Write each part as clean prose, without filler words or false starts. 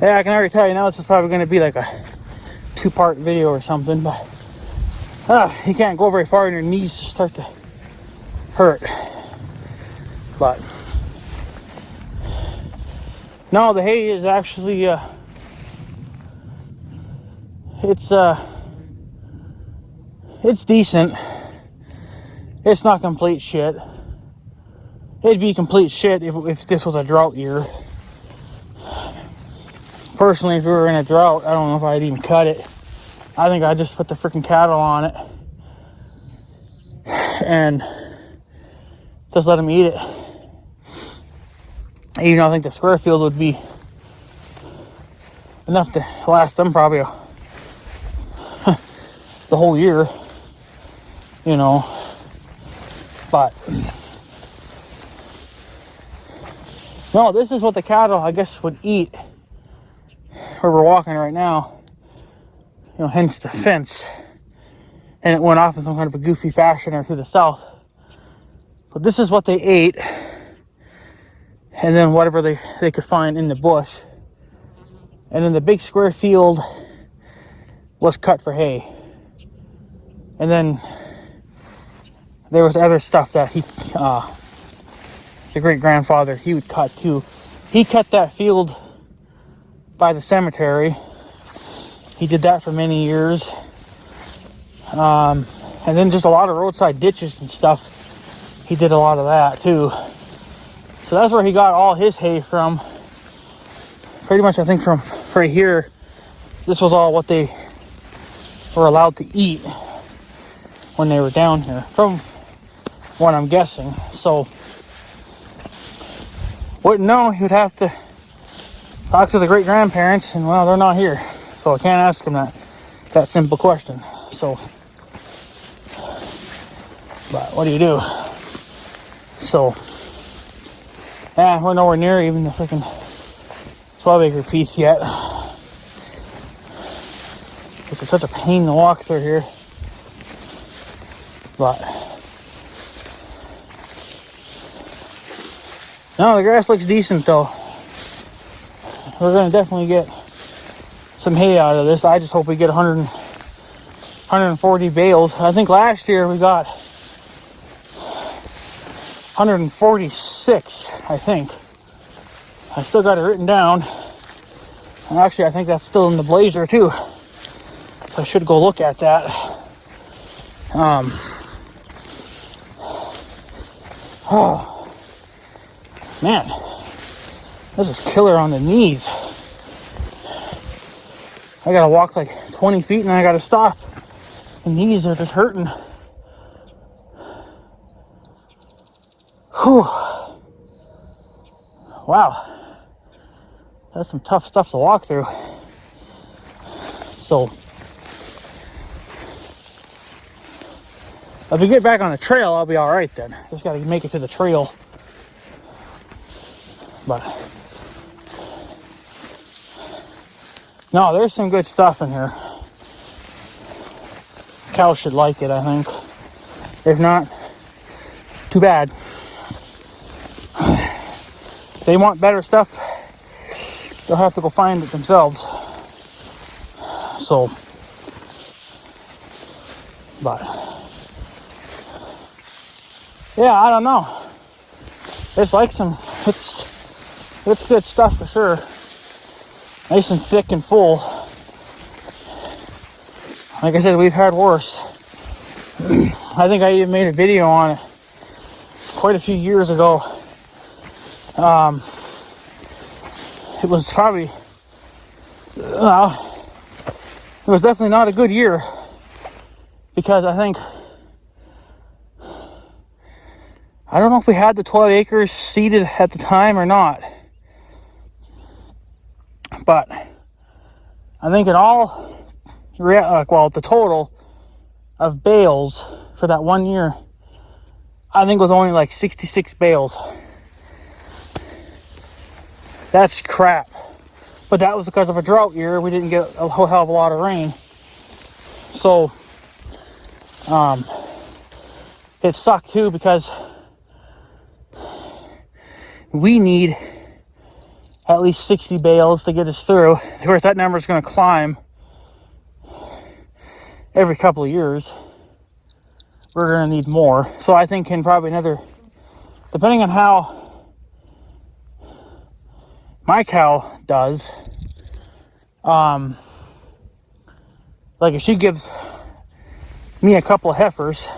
Yeah, I can already tell you now this is probably going to be like a 2-part video or something, but you can't go very far and your knees start to hurt. But no, the hay is actually it's decent. It's not complete shit. It'd be complete shit if this was a drought year. Personally, if we were in a drought, I don't know if I'd even cut it. I think I'd just put the freaking cattle on it and just let them eat it. Even though I think the square field would be enough to last them probably the whole year, you know. But no, this is what the cattle, I guess, would eat where we're walking right now. You know, hence the fence. And it went off in some kind of a goofy fashion or to the south. But this is what they ate. And then whatever they could find in the bush. And then the big square field was cut for hay. And then there was other stuff that the great-grandfather, he would cut too. He cut that field by the cemetery. He did that for many years. And then just a lot of roadside ditches and stuff. He did a lot of that too. So that's where he got all his hay from. Pretty much, I think, from right here. This was all what they were allowed to eat when they were down here, from what I'm guessing. So, wouldn't know. He would have to talk to the great-grandparents, and well, they're not here. So I can't ask them that simple question. So, but what do you do? So, yeah, we're nowhere near even the freaking 12-acre piece yet. It's such a pain to walk through here. But no, the grass looks decent though. We're gonna definitely get some hay out of this. I just hope we get 140 bales. I think last year we got 146, I think. I still got it written down. And actually, I think that's still in the blazer too. So I should go look at that. Oh, man. This is killer on the knees. I gotta walk like 20 feet and I gotta stop. The knees are just hurting. Whew. Wow. That's some tough stuff to walk through. So, if we get back on the trail, I'll be alright then. Just gotta make it to the trail. But no, there's some good stuff in here. Cows should like it, I think. If not, too bad. If they want better stuff, they'll have to go find it themselves. So, but yeah, I don't know. It's like it's good stuff for sure. Nice and thick and full. Like I said, we've had worse. I think I even made a video on it quite a few years ago. It was probably, it was definitely not a good year, because I think, I don't know if we had the 12 acres seeded at the time or not. But I think in all, the total of bales for that 1 year, I think it was only like 66 bales. That's crap. But that was because of a drought year. We didn't get a whole hell of a lot of rain. So, it sucked too, because we need at least 60 bales to get us through. Of course, that number is going to climb every couple of years. We're going to need more. So I think in probably another, depending on how my cow does, like if she gives me a couple of heifers,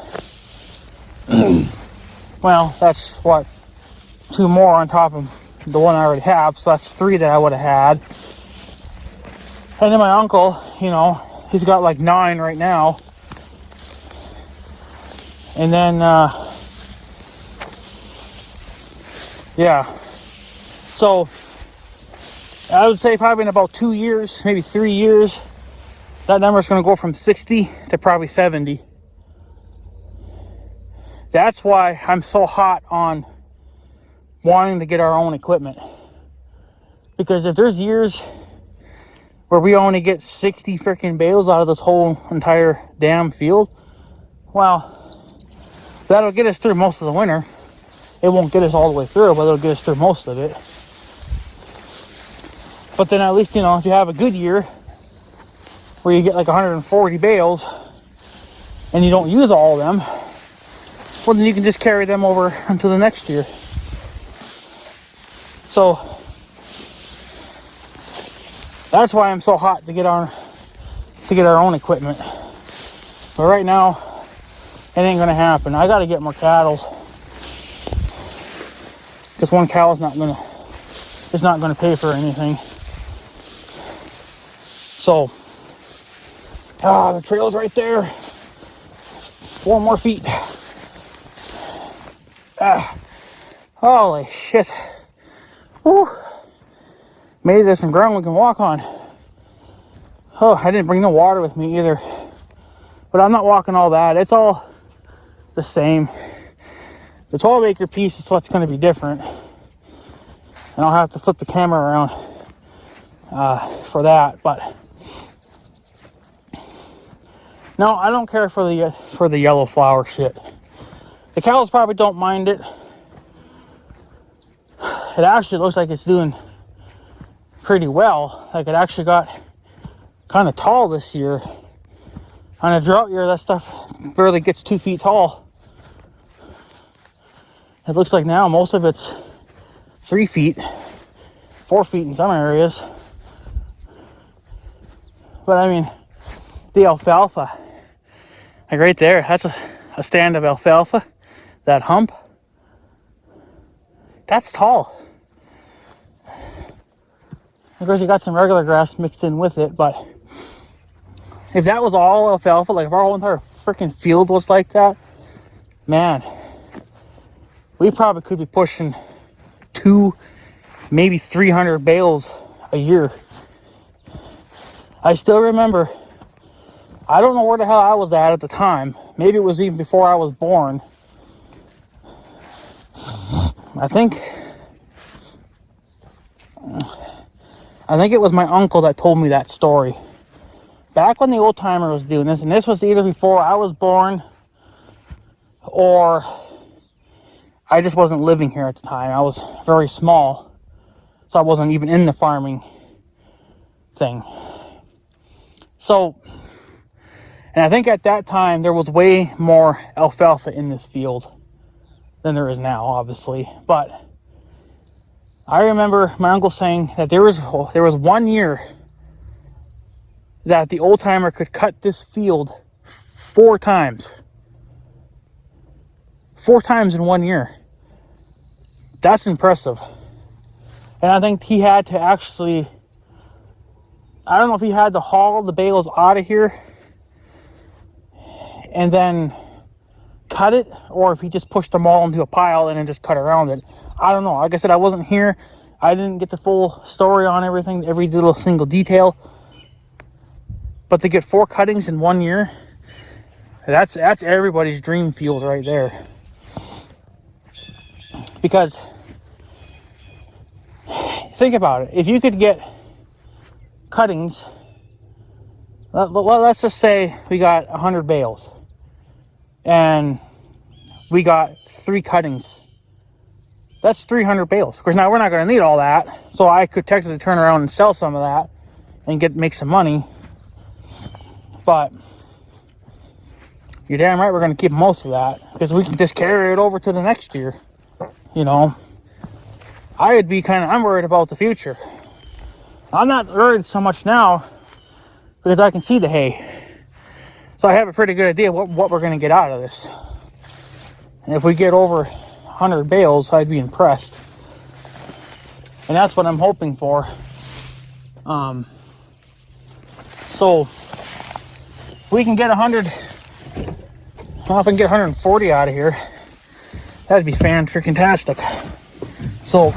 well, that's what, 2 more on top of the one I already have, so that's 3 that I would have had. And then my uncle, you know, he's got like 9 right now. And then, yeah. So, I would say probably in about 2 years, maybe 3 years, that number is going to go from 60 to probably 70. That's why I'm so hot on wanting to get our own equipment. Because if there's years where we only get 60 freaking bales out of this whole entire damn field, well, that'll get us through most of the winter. It won't get us all the way through, but it'll get us through most of it. But then at least, you know, if you have a good year where you get like 140 bales and you don't use all of them, well, then you can just carry them over until the next year. So that's why I'm so hot to get our own equipment. But right now, it ain't gonna happen. I gotta get more cattle, because one cow is not gonna pay for anything. So, the trail's right there. 4 more feet. Holy shit. Woo. Maybe there's some ground we can walk on. Oh, I didn't bring no water with me either. But I'm not walking all that. It's all the same. The 12 acre piece is what's going to be different. And I'll have to flip the camera around for that. But no, I don't care for the yellow flower shit. The cows probably don't mind it. It actually looks like it's doing pretty well. Like it actually got kind of tall this year. On a drought year, that stuff barely gets 2 feet tall. It looks like now most of it's 3 feet, 4 feet in some areas. But I mean, the alfalfa, like right there, that's a stand of alfalfa. That hump, that's tall. Of course, you got some regular grass mixed in with it, but if that was all alfalfa, like if our whole entire freaking field was like that, man, we probably could be pushing 200, maybe 300 bales a year. I still remember, I don't know where the hell I was at the time. Maybe it was even before I was born. I think it was my uncle that told me that story. Back when the old timer was doing this, and this was either before I was born or I just wasn't living here at the time. I was very small, so I wasn't even in the farming thing. So, and I think at that time there was way more alfalfa in this field than there is now, obviously. But I remember my uncle saying that there was 1 year that the old timer could cut this field 4 times. 4 times in 1 year. That's impressive. And I think he had to actually, I don't know if he had to haul the bales out of here and then cut it, or if he just pushed them all into a pile and then just cut around it. I don't know. Like I said, I wasn't here. I didn't get the full story on everything, every little single detail. But to get 4 cuttings in 1 year, that's everybody's dream field right there. Because think about it. If you could get cuttings, well, let's just say we got 100 bales and we got 3 cuttings That's 300 bales. Of course, now we're not going to need all that, so I could technically turn around and sell some of that and make some money. But you're damn right we're going to keep most of that, because we can just carry it over to the next year. You know, I'm worried about the future. I'm not worried so much now because I can see the hay. So I have a pretty good idea what we're going to get out of this. And if we get over 100 bales, I'd be impressed. And that's what I'm hoping for. So if we can get 100, I don't know if I can get 140 out of here, that'd be fan-freaking-tastic. So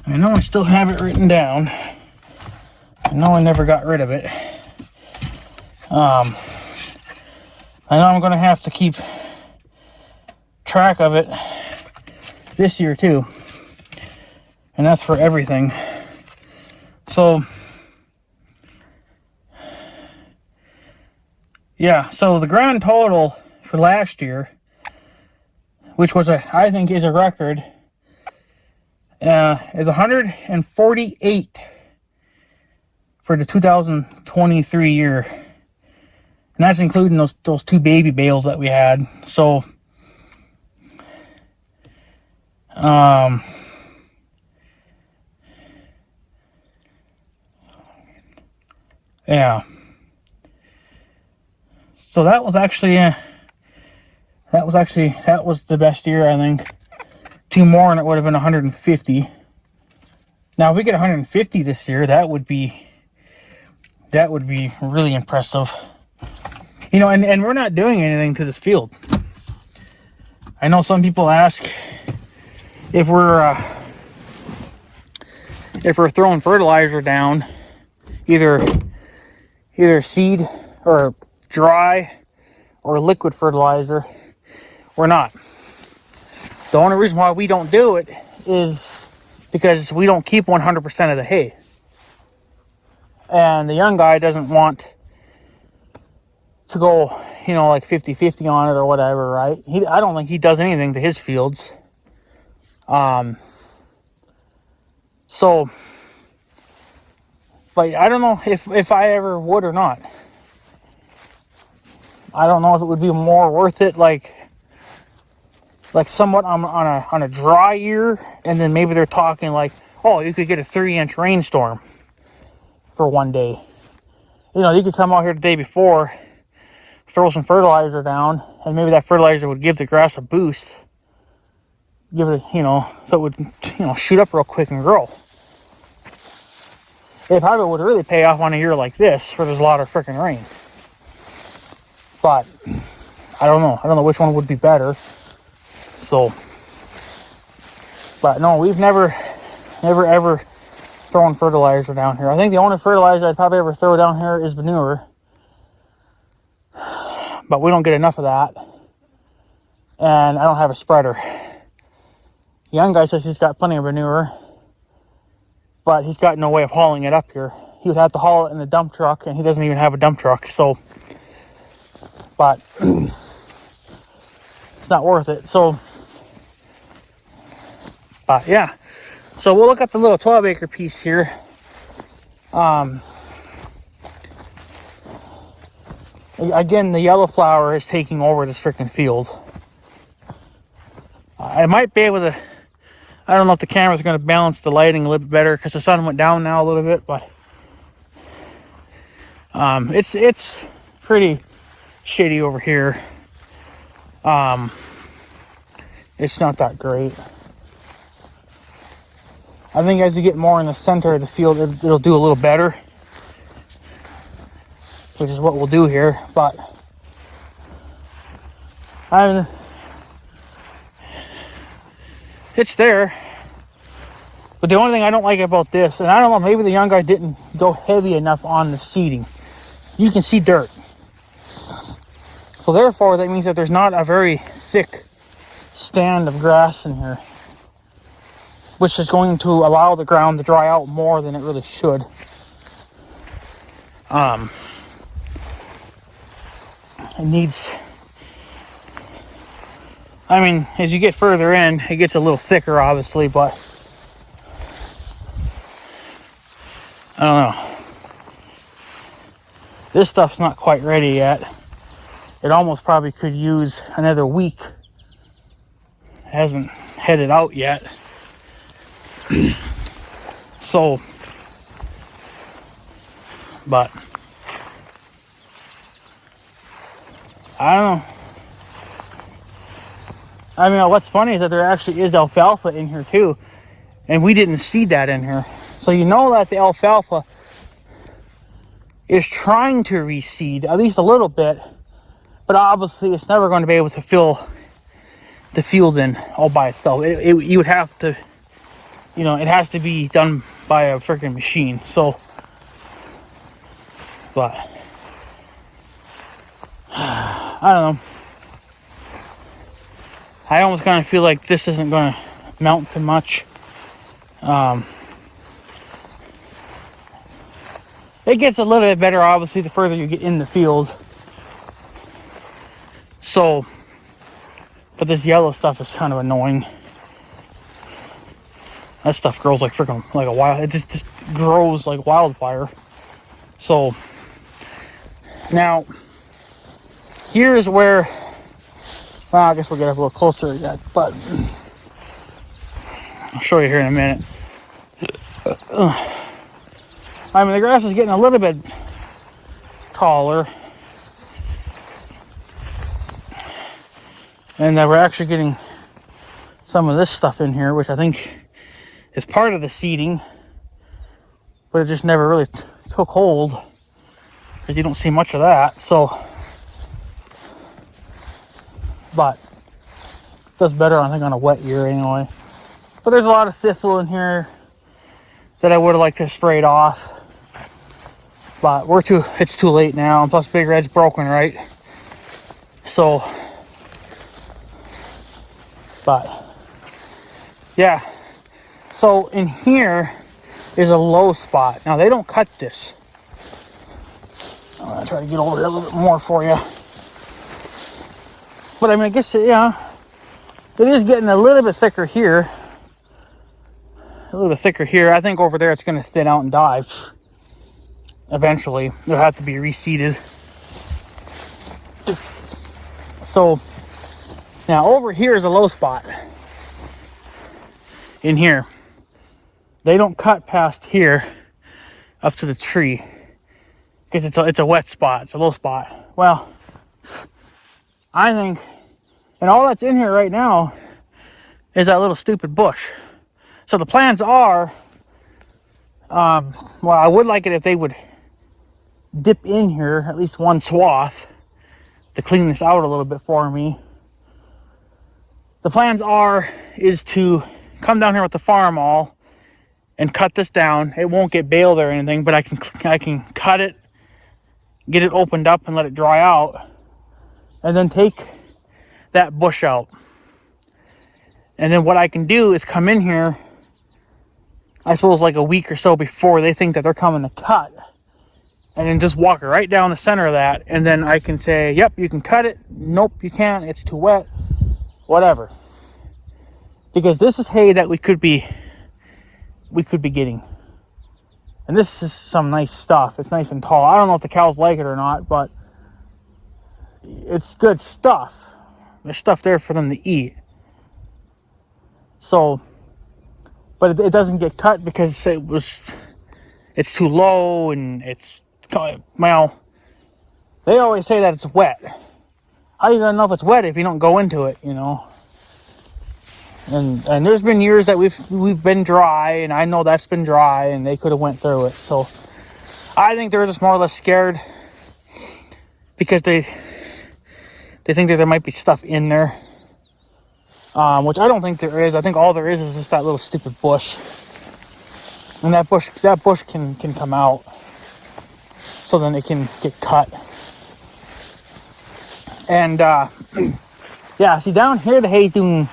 I know I still have it written down. I know I never got rid of it. I know I'm going to have to keep track of it this year too. And that's for everything. So, yeah, so the grand total for last year, which was I think is a record, is 148 for the 2023 year. And that's including those two baby bales that we had. So, yeah. So that was the best year, I think. Two more and it would have been 150. Now, if we get 150 this year, that would be really impressive. You know, and we're not doing anything to this field. I know some people ask if we're throwing fertilizer down, either seed or dry or liquid fertilizer. We're not. The only reason why we don't do it is because we don't keep 100% of the hay. And the young guy doesn't want to go, you know, like 50-50 on it or whatever, right? I don't think he does anything to his fields. So, but I don't know if I ever would or not. I don't know if it would be more worth it, like somewhat on a dry year, and then maybe they're talking like, oh, you could get a 3-inch rainstorm for one day. You know, you could come out here the day before, throw some fertilizer down, and maybe that fertilizer would give the grass a boost. Give it, you know, so it would, you know, shoot up real quick and grow. It probably would really pay off on a year like this, where there's a lot of freaking rain. But I don't know which one would be better. So, but no, we've never ever thrown fertilizer down here. I think the only fertilizer I'd probably ever throw down here is manure. But we don't get enough of that. And I don't have a spreader. The young guy says he's got plenty of manure, but he's got no way of hauling it up here. He would have to haul it in a dump truck, and he doesn't even have a dump truck. So, but it's not worth it. So, but yeah. So we'll look at the little 12-acre piece here. Again, the yellow flower is taking over this freaking field. I might be able to, I don't know if the camera's going to balance the lighting a little bit better because the sun went down now a little bit, but it's pretty shitty over here. It's not that great. I think as you get more in the center of the field, it'll do a little better, which is what we'll do here. But it's there. But the only thing I don't like about this, and I don't know, maybe the young guy didn't go heavy enough on the seeding. You can see dirt. So therefore, that means that there's not a very thick stand of grass in here, which is going to allow the ground to dry out more than it really should. It needs I mean, as you get further in, it gets a little thicker, obviously, but I don't know. This stuff's not quite ready yet. It almost probably could use another week. It hasn't headed out yet. So, but I don't know. I mean, what's funny is that there actually is alfalfa in here too, and we didn't seed that in here. So you know that the alfalfa is trying to reseed at least a little bit, but obviously it's never going to be able to fill the field in all by itself. You would have to, you know, it has to be done by a freaking machine. So, but I don't know. I almost kind of feel like this isn't going to mount to much. It gets a little bit better, obviously, the further you get in the field. So, but this yellow stuff is kind of annoying. That stuff grows like freaking, like a wild, it just grows like wildfire. So, now, here's where, well, I guess we'll get up a little closer yet, but I'll show you here in a minute. I mean, the grass is getting a little bit taller. And we're actually getting some of this stuff in here, which I think is part of the seeding. But it just never really took hold, because you don't see much of that. So, but it does better, I think, on a wet year anyway. But there's a lot of thistle in here that I would have liked to have sprayed off. But it's too late now, and plus Big Red's broken, right? So, but yeah. So in here is a low spot. Now they don't cut this. I'm gonna try to get over here a little bit more for you. But I mean, I guess, yeah, it is getting a little bit thicker here. A little bit thicker here. I think over there it's gonna thin out and die. Eventually, they'll have to be reseeded. So, now over here is a low spot. In here. They don't cut past here up to the tree, because it's a wet spot. It's a low spot. Well, I think, and all that's in here right now is that little stupid bush. So the plans are, well, I would like it if they would dip in here at least one swath to clean this out a little bit for me. The plans is to come down here with the farm awl and cut this down. It won't get baled or anything, but I can cut it, get it opened up and let it dry out, and then take that bush out. And then what I can do is come in here, I suppose like a week or so before they think that they're coming to cut, and then just walk right down the center of that, and then I can say, yep, you can cut it. Nope, you can't. It's too wet. Whatever. Because this is hay that we could be getting. And this is some nice stuff. It's nice and tall. I don't know if the cows like it or not, but it's good stuff. There's stuff there for them to eat. So, but it doesn't get cut because it's too low, and it's, well, they always say that it's wet. How are you gonna know if it's wet if you don't go into it, you know? And there's been years that we've been dry, and I know that's been dry, and they could have went through it. So I think they're just more or less scared because they think that there might be stuff in there, which I don't think there is. I think all there is just that little stupid bush, and that bush can come out, so then it can get cut. And yeah, see down here the hay's doing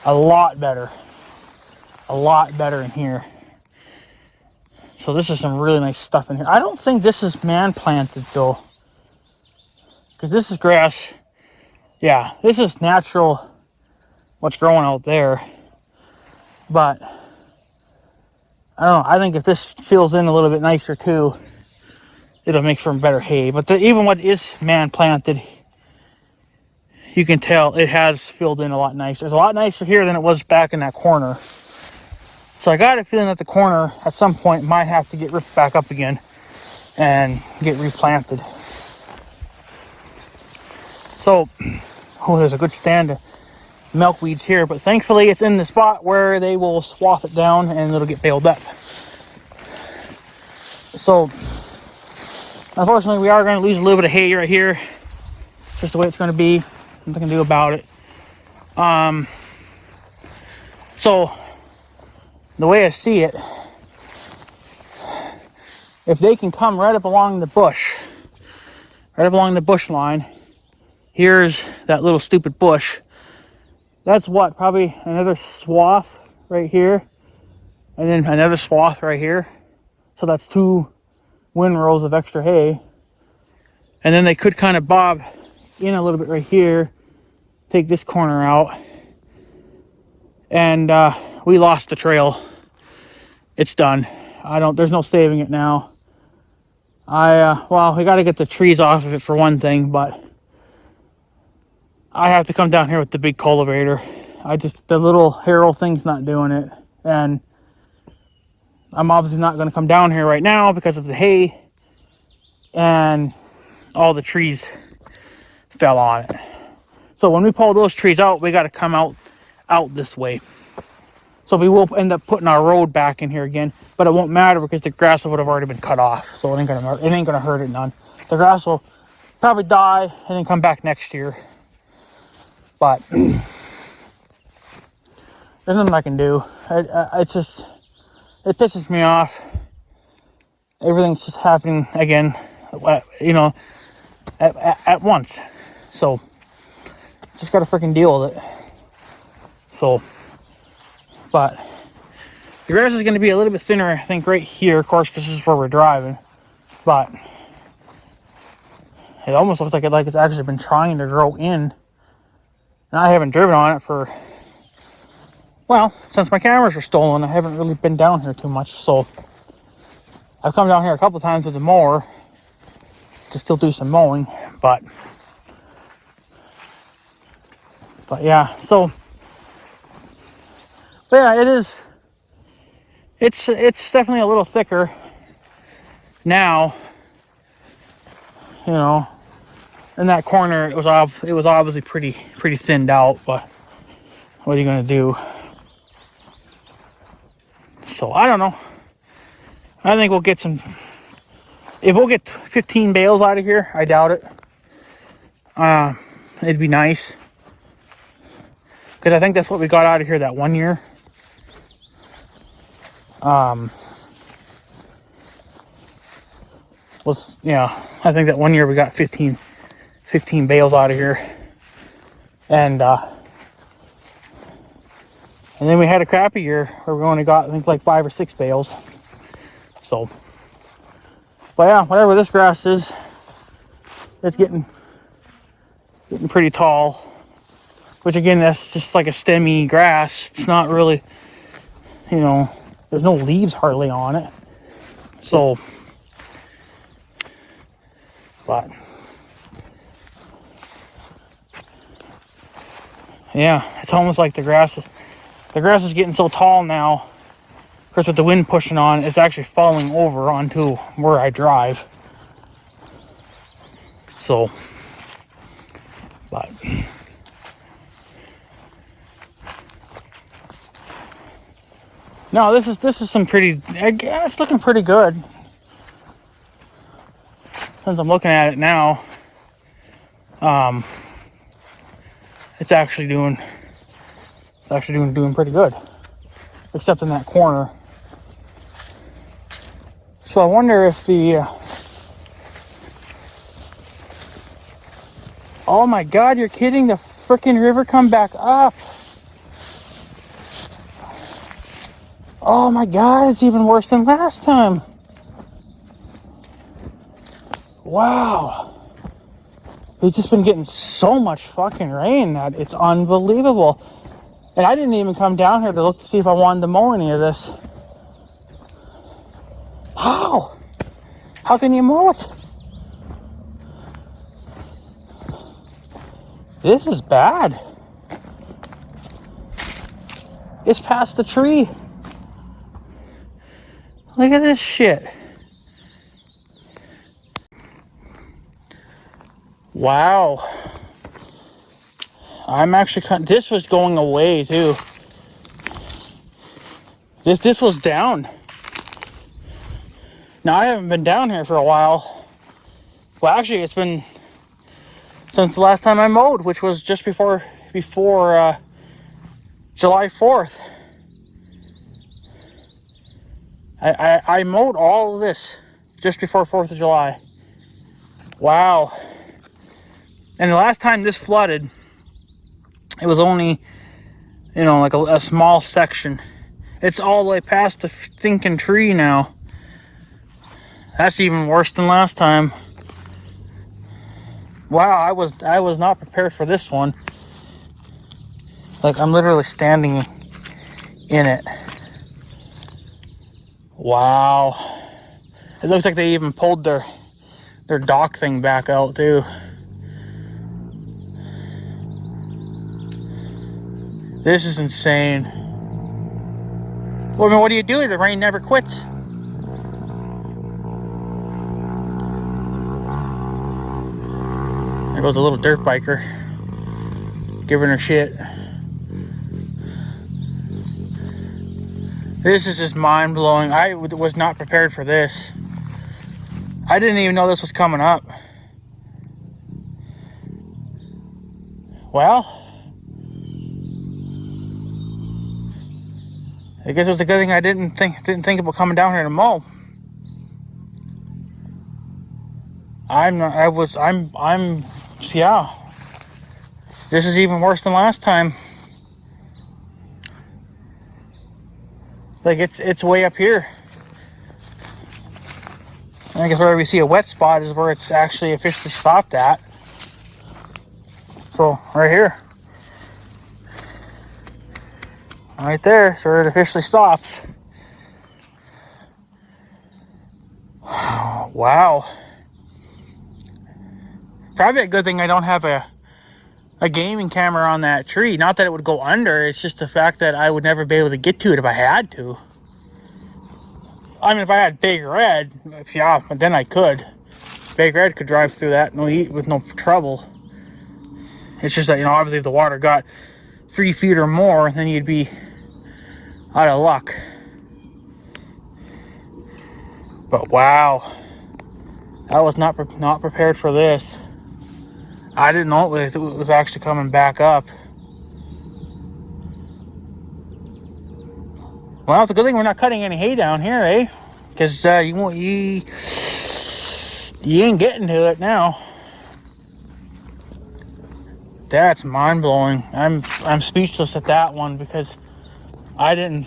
a lot better in here. So this is some really nice stuff in here. I don't think this is man planted though, because this is grass yeah, this is natural what's growing out there. But I don't know, I think if this fills in a little bit nicer too, it'll make for better hay. But even what is man planted, you can tell it has filled in a lot nicer. It's a lot nicer here than it was back in that corner. So I got a feeling that the corner at some point might have to get ripped back up again and get replanted. So, oh, there's a good stand of milkweeds here, but thankfully it's in the spot where they will swath it down and it'll get baled up. So, unfortunately, we are going to lose a little bit of hay right here. Just the way it's going to be. Nothing I can do about it. So, the way I see it, if they can come right up along the bush, right up along the bush line, here's that little stupid bush. That's what, probably another swath right here, and then another swath right here. So that's 2 windrows of extra hay. And then they could kind of bob in a little bit right here, take this corner out, and we lost the trail. It's done. There's no saving it now. Well, we got to get the trees off of it for one thing, but I have to come down here with the big cultivator. The little harrow thing's not doing it. And I'm obviously not going to come down here right now because of the hay. And all the trees fell on it. So when we pull those trees out, we got to come out this way. So we will end up putting our road back in here again. But it won't matter because the grass would have already been cut off. So it ain't gonna hurt it none. The grass will probably die and then come back next year. But there's nothing I can do. It pisses me off. Everything's just happening again, at once. So just gotta freaking deal with it. So, but the grass is going to be a little bit thinner, I think, right here, of course, because this is where we're driving. But it almost looks like it's actually been trying to grow in. And I haven't driven on it since my cameras were stolen. I haven't really been down here too much. So I've come down here a couple times with the mower to still do some mowing. But yeah, so yeah, it is. It's definitely a little thicker now. In that corner, it was obviously pretty thinned out. But what are you gonna do? So I don't know. I think we'll get some. If we'll get 15 bales out of here, I doubt it. It'd be nice because I think that's what we got out of here that one year. I think that one year we got 15 bales out of here. And then we had a crappy year where we only got, I think, like 5 or 6 bales. So, but yeah, whatever this grass is, it's getting pretty tall. Which again, that's just like a stemmy grass. It's not really, there's no leaves hardly on it. So, but yeah, it's almost like the grass is getting so tall now. Of course, with the wind pushing on, it's actually falling over onto where I drive. So, but no, this is some pretty. It's looking pretty good. Since I'm looking at it now, it's actually doing pretty good, except in that corner. So I wonder if oh my God, you're kidding! The freaking river come back up. Oh my God, it's even worse than last time. Wow. We've just been getting so much fucking rain that it's unbelievable. And I didn't even come down here to look to see if I wanted to mow any of this. How? How can you mow it? This is bad. It's past the tree. Look at this shit. Wow. I'm actually this was going away too. This was down. Now I haven't been down here for a while. Well, actually it's been since the last time I mowed, which was just before July 4th. I mowed all of this just before 4th of July. Wow. And the last time this flooded, it was only, like a small section. It's all the way past the stinking tree now. That's even worse than last time. Wow, I was not prepared for this one. Like, I'm literally standing in it. Wow. It looks like they even pulled their dock thing back out too. This is insane. Well, I mean, what do you do? The rain never quits. There goes a little dirt biker, giving her shit. This is just mind-blowing. I was not prepared for this. I didn't even know this was coming up. Well, I guess it was a good thing I didn't think about coming down here to mow. Yeah. This is even worse than last time. Like, it's way up here. I guess wherever we see a wet spot is where it's actually officially stopped at. So, right here. Right there, so it officially stops. Wow. Probably a good thing I don't have a gaming camera on that tree. Not that it would go under, it's just the fact that I would never be able to get to it if I had to. I mean, if I had Big Red, yeah, then I could. Big Red could drive through that with no trouble. It's just that, obviously if the water got 3 feet or more, then you'd be out of luck. But wow, I was not prepared for this. I didn't know it was actually coming back up. Well, it's a good thing we're not cutting any hay down here, eh? Because you ain't getting to it now. That's mind-blowing. I'm speechless at that one because I mean,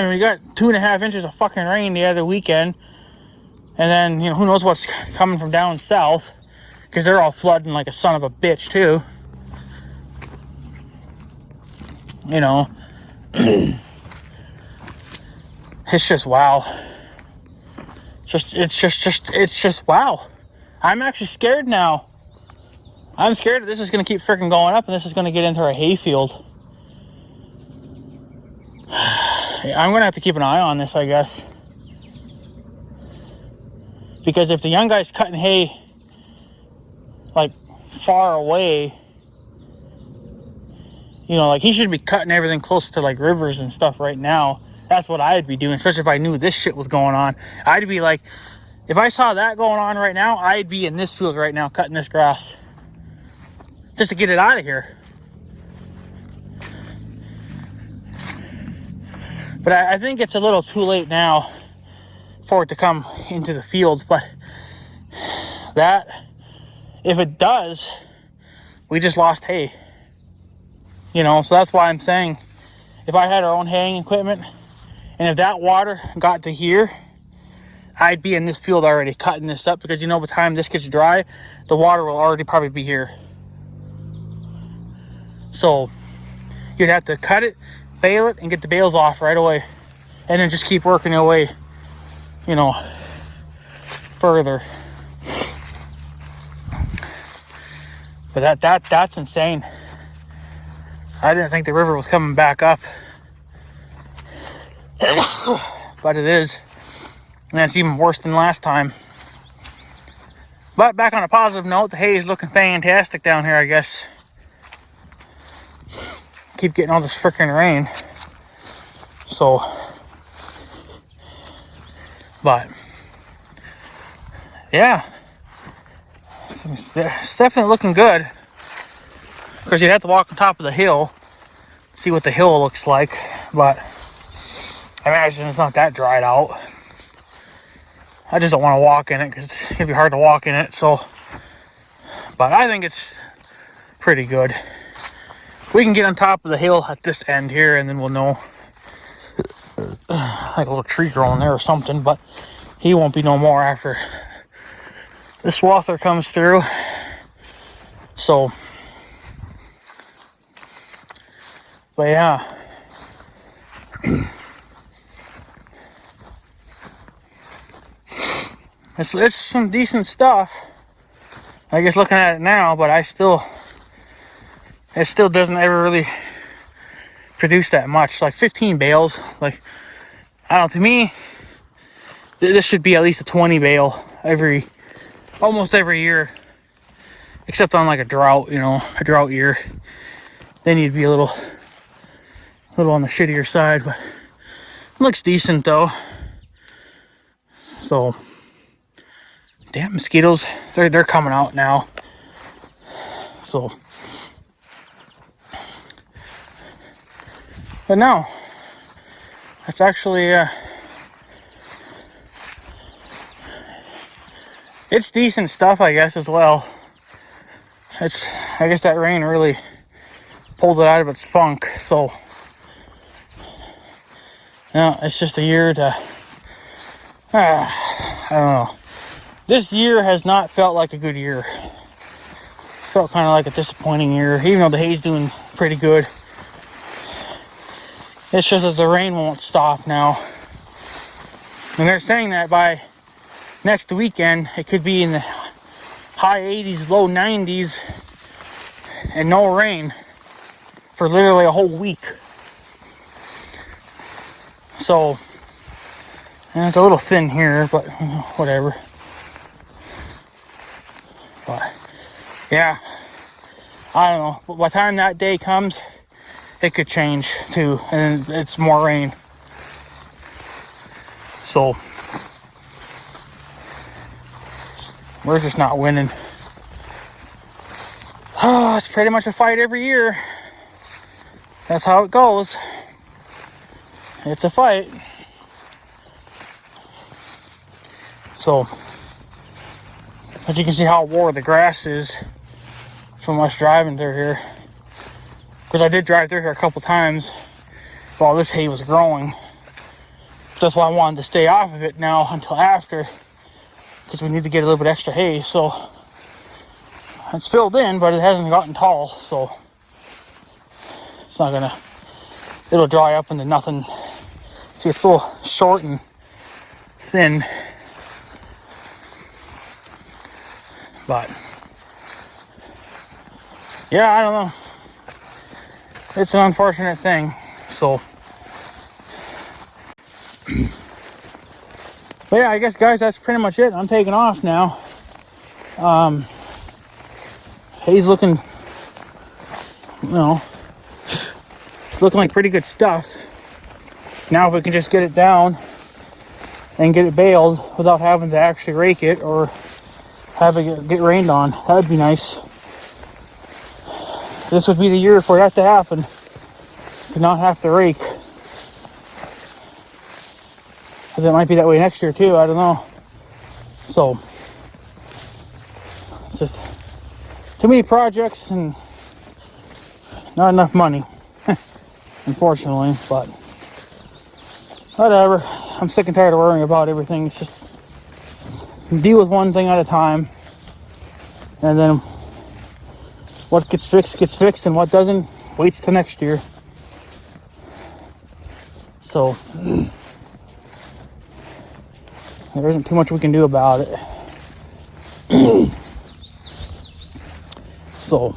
we got 2.5 inches of fucking rain the other weekend. And then, who knows what's coming from down south. Because they're all flooding like a son of a bitch, too. It's just wow. It's just wow. I'm actually scared now. I'm scared that this is going to keep freaking going up and this is going to get into our hayfield. I'm going to have to keep an eye on this, I guess. Because if the young guy's cutting hay, like, far away, like, he should be cutting everything close to, like, rivers and stuff right now. That's what I'd be doing, especially if I knew this shit was going on. I'd be like, if I saw that going on right now, I'd be in this field right now cutting this grass. Just to get it out of here. But I think it's a little too late now for it to come into the field. But that, if it does, we just lost hay. So that's why I'm saying, if I had our own haying equipment, and if that water got to here, I'd be in this field already cutting this up, because by the time this gets dry, the water will already probably be here. So you'd have to cut it, bale it, and get the bales off right away, and then just keep working your way, further. But that's insane. I didn't think the river was coming back up, but it is, and that's even worse than last time. But back on a positive note, the hay is looking fantastic down here, I guess. Keep getting all this freaking rain. So, but yeah, it's definitely looking good. Of course, you'd have to walk on top of the hill, see what the hill looks like, but I imagine it's not that dried out. I just don't want to walk in it because it's gonna be hard to walk in it. So, but I think it's pretty good. We can get on top of the hill at this end here, and then we'll know. Like a little tree growing there or something, but he won't be no more after this swather comes through. So, but yeah. It's some decent stuff. I guess looking at it now, but it still doesn't ever really produce that much. Like 15 bales, like, I don't know, to me, this should be at least a 20 bale almost every year, except on like a drought, a drought year. Then you'd be a little on the shittier side, but it looks decent though. So, damn mosquitoes, they're coming out now. So, but no, that's actually it's decent stuff, I guess, as well. I guess that rain really pulled it out of its funk. So, it's just a year to I don't know. This year has not felt like a good year. It's felt kind of like a disappointing year, even though the hay's doing pretty good. It's just that the rain won't stop now. And they're saying that by next weekend, it could be in the high 80s, low 90s, and no rain for literally a whole week. So, and it's a little thin here, but whatever. But yeah, I don't know. But by the time that day comes, it could change too, and it's more rain. So we're just not winning. Oh, it's pretty much a fight every year. That's how it goes. It's a fight. So, but you can see how wore the grass is from us driving through here. Because I did drive through here a couple times while this hay was growing. That's why I wanted to stay off of it now until after, because we need to get a little bit extra hay. So it's filled in, but it hasn't gotten tall, so it's not gonna, it'll dry up into nothing. See, it's so short and thin. But yeah, I don't know. It's an unfortunate thing. So, but yeah, I guess, guys, that's pretty much it. I'm taking off now. Hay's looking, it's looking like pretty good stuff. Now, if we can just get it down and get it baled without having to actually rake it or have it get rained on, that would be nice. This would be the year for that to happen, to not have to rake. Because it might be that way next year too, I don't know. So, just too many projects and not enough money, unfortunately. But whatever, I'm sick and tired of worrying about everything. It's just deal with one thing at a time, and then what gets fixed, and what doesn't waits till next year. So there isn't too much we can do about it. So,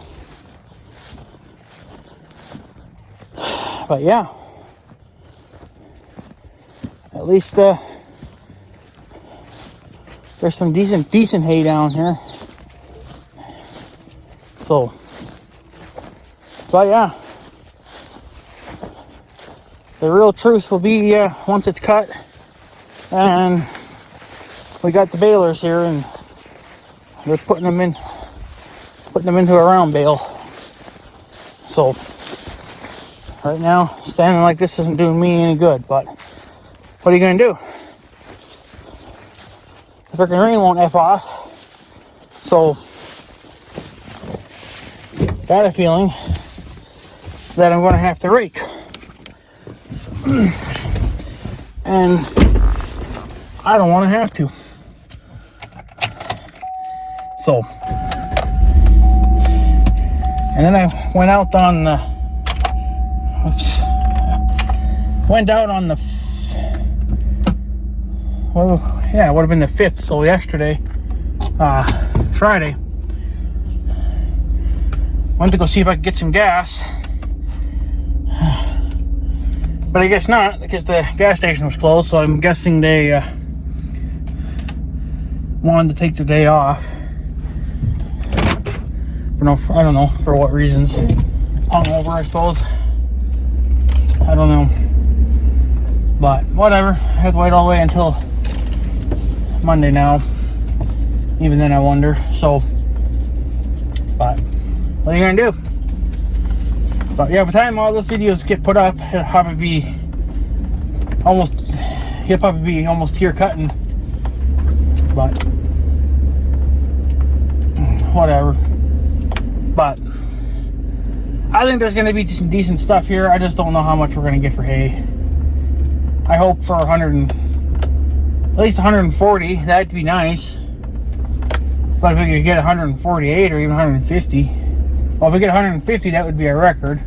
but yeah, at least there's some decent hay down here. So, but yeah, the real truth will be once it's cut and we got the balers here and they're putting them into a round bale. So right now, standing like this isn't doing me any good, but what are you gonna do? The freaking rain won't F off. So got a feeling that I'm gonna have to rake. And I don't want to have to. So, and then I went out on the, well, yeah, it would have been the 5th, so yesterday, Friday, went to go see if I could get some gas, but I guess not, because the gas station was closed, so I'm guessing they wanted to take the day off. I don't know for what reasons. Hungover, I suppose. I don't know. But whatever. I have to wait all the way until Monday now. Even then I wonder. So, but what are you gonna do? But yeah, by the time all those videos get put up, he'll probably be almost here cutting. But whatever. But I think there's going to be some decent stuff here. I just don't know how much we're going to get for hay. I hope for at least 140. That'd be nice. But if we could get 148 or even 150, well, if we get 150, that would be a record.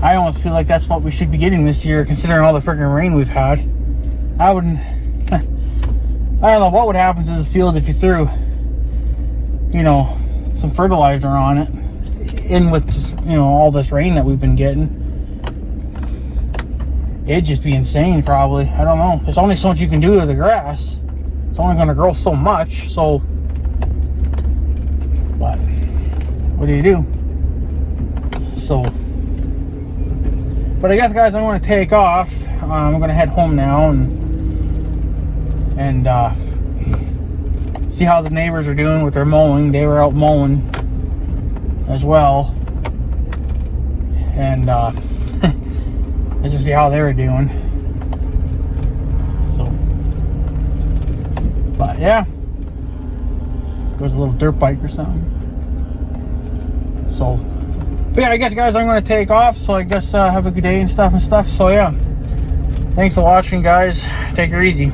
I almost feel like that's what we should be getting this year, considering all the freaking rain we've had. I don't know what would happen to this field if you threw, some fertilizer on it, in with, all this rain that we've been getting. It'd just be insane, probably. I don't know. There's only so much you can do to the grass. It's only going to grow so much, so. But what do you do? So. But I guess, guys, I'm going to take off. I'm going to head home now and see how the neighbors are doing with their mowing. They were out mowing as well, and let's just see how they were doing. So, but yeah, there's a little dirt bike or something. So, but yeah, I guess, guys, I'm going to take off. So I guess have a good day and stuff. So yeah, thanks for watching, guys. Take her easy.